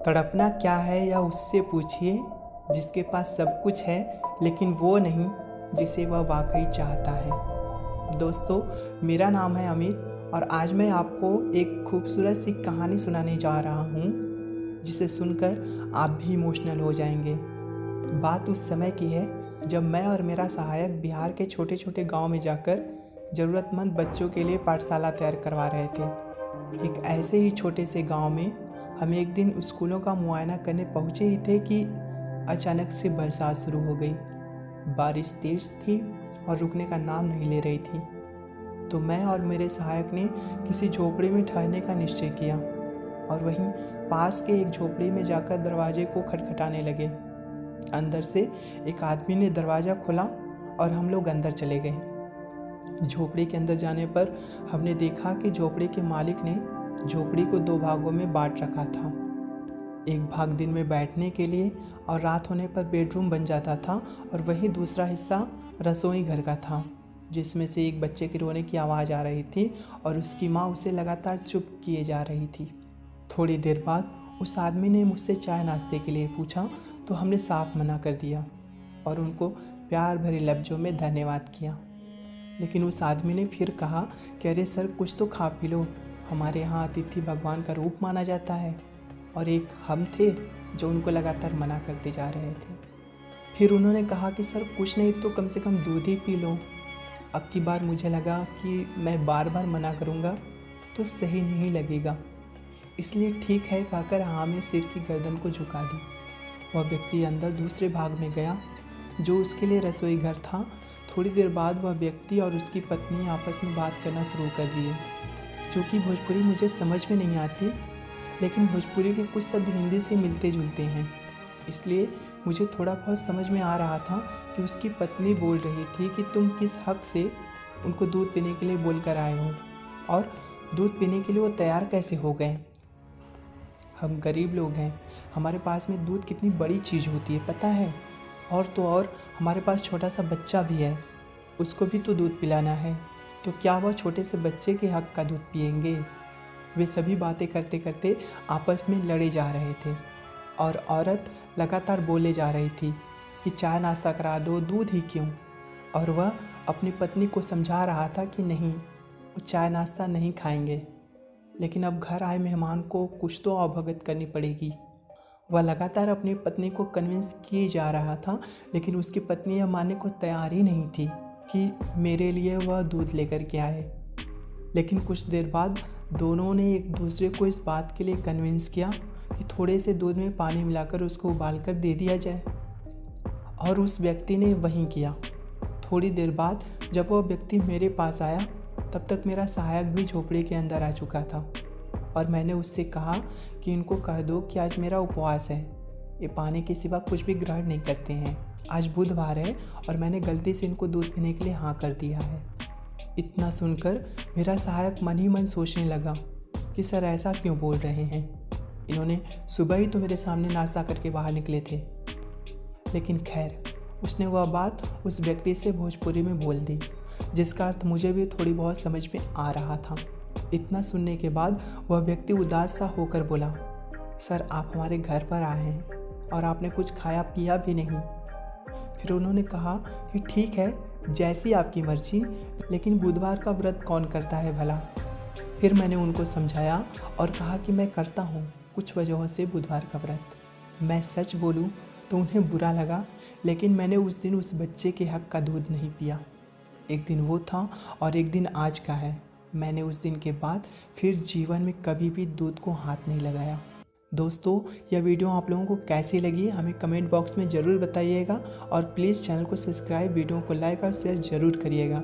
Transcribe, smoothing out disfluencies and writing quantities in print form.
तड़पना क्या है या उससे पूछिए जिसके पास सब कुछ है लेकिन वो नहीं जिसे वह वाकई चाहता है। दोस्तों, मेरा नाम है अमित और आज मैं आपको एक खूबसूरत सी कहानी सुनाने जा रहा हूँ जिसे सुनकर आप भी इमोशनल हो जाएंगे। बात उस समय की है जब मैं और मेरा सहायक बिहार के छोटे छोटे गांव में जाकर ज़रूरतमंद बच्चों के लिए पाठशाला तैयार करवा रहे थे। एक ऐसे ही छोटे से गांव में हम एक दिन स्कूलों का मुआयना करने पहुंचे ही थे कि अचानक से बरसात शुरू हो गई। बारिश तेज थी और रुकने का नाम नहीं ले रही थी। तो मैं और मेरे सहायक ने किसी झोपड़ी में ठहरने का निश्चय किया और वहीं पास के एक झोपड़ी में जाकर दरवाजे को खटखटाने लगे। अंदर से एक आदमी ने दरवाज़ा खोला और हम लोग अंदर चले गए। झोपड़ी के अंदर जाने पर हमने देखा कि झोपड़ी के मालिक ने झोपड़ी को 2 भागों में बांट रखा था। एक भाग दिन में बैठने के लिए और रात होने पर बेडरूम बन जाता था और वहीं दूसरा हिस्सा रसोई घर का था, जिसमें से एक बच्चे के रोने की आवाज़ आ रही थी और उसकी माँ उसे लगातार चुप किए जा रही थी। थोड़ी देर बाद उस आदमी ने मुझसे चाय नाश्ते के लिए पूछा तो हमने साफ मना कर दिया और उनको प्यार भरे लफ्ज़ों में धन्यवाद किया। लेकिन उस आदमी ने फिर कहा कि अरे सर, कुछ तो खा पी लो, हमारे यहाँ अतिथि भगवान का रूप माना जाता है। और एक हम थे जो उनको लगातार मना करते जा रहे थे। फिर उन्होंने कहा कि सर कुछ नहीं तो कम से कम दूध ही पी लो। अब की बार मुझे लगा कि मैं बार बार मना करूँगा तो सही नहीं लगेगा, इसलिए ठीक है कहकर हाँ में सिर की गर्दन को झुका दी। वह व्यक्ति अंदर दूसरे भाग में गया जो उसके लिए रसोई घर था। थोड़ी देर बाद वह व्यक्ति और उसकी पत्नी आपस में बात करना शुरू कर दिए। चूँकि भोजपुरी मुझे समझ में नहीं आती, लेकिन भोजपुरी के कुछ शब्द हिंदी से मिलते जुलते हैं, इसलिए मुझे थोड़ा बहुत समझ में आ रहा था कि उसकी पत्नी बोल रही थी कि तुम किस हक से उनको दूध पीने के लिए बोल कर आए हो और दूध पीने के लिए वो तैयार कैसे हो गए। हम गरीब लोग हैं, हमारे पास में दूध कितनी बड़ी चीज़ होती है पता है। और तो और हमारे पास छोटा सा बच्चा भी है, उसको भी तो दूध पिलाना है, तो क्या वह छोटे से बच्चे के हक का दूध पिएंगे। वे सभी बातें करते करते आपस में लड़े जा रहे थे और औरत लगातार बोले जा रही थी कि चाय नाश्ता करा दो, दूध ही क्यों। और वह अपनी पत्नी को समझा रहा था कि नहीं, वो चाय नाश्ता नहीं खाएंगे, लेकिन अब घर आए मेहमान को कुछ तो अवगत करनी पड़ेगी। वह लगातार अपनी पत्नी को कन्विंस किए जा रहा था, लेकिन उसकी पत्नी यह मानने को तैयार ही नहीं थी कि मेरे लिए वह दूध लेकर के आए। लेकिन कुछ देर बाद दोनों ने एक दूसरे को इस बात के लिए कन्विंस किया कि थोड़े से दूध में पानी मिलाकर उसको उबाल कर दे दिया जाए, और उस व्यक्ति ने वही किया। थोड़ी देर बाद जब वह व्यक्ति मेरे पास आया तब तक मेरा सहायक भी झोपड़ी के अंदर आ चुका था और मैंने उससे कहा कि इनको कह दो कि आज मेरा उपवास है, ये पानी के सिवा कुछ भी ग्रहण नहीं करते हैं। आज बुधवार है और मैंने गलती से इनको दूध पीने के लिए हाँ कर दिया है। इतना सुनकर मेरा सहायक मन ही मन सोचने लगा कि सर ऐसा क्यों बोल रहे हैं, इन्होंने सुबह ही तो मेरे सामने नाश्ता करके बाहर निकले थे। लेकिन खैर, उसने वह बात उस व्यक्ति से भोजपुरी में बोल दी, जिसका अर्थ मुझे भी थोड़ी बहुत समझ में आ रहा था। इतना सुनने के बाद वह व्यक्ति उदास सा होकर बोला, सर आप हमारे घर पर आए हैं और आपने कुछ खाया पिया भी नहीं। फिर उन्होंने कहा कि ठीक है, जैसी आपकी मर्जी, लेकिन बुधवार का व्रत कौन करता है भला। फिर मैंने उनको समझाया और कहा कि मैं करता हूँ कुछ वजहों से बुधवार का व्रत। मैं सच बोलूँ तो उन्हें बुरा लगा, लेकिन मैंने उस दिन उस बच्चे के हक का दूध नहीं पिया। एक दिन वो था और एक दिन आज का है। मैंने उस दिन के बाद फिर जीवन में कभी भी दूध को हाथ नहीं लगाया। दोस्तों, यह वीडियो आप लोगों को कैसी लगी हमें कमेंट बॉक्स में ज़रूर बताइएगा और प्लीज़ चैनल को सब्सक्राइब, वीडियो को लाइक और शेयर ज़रूर करिएगा।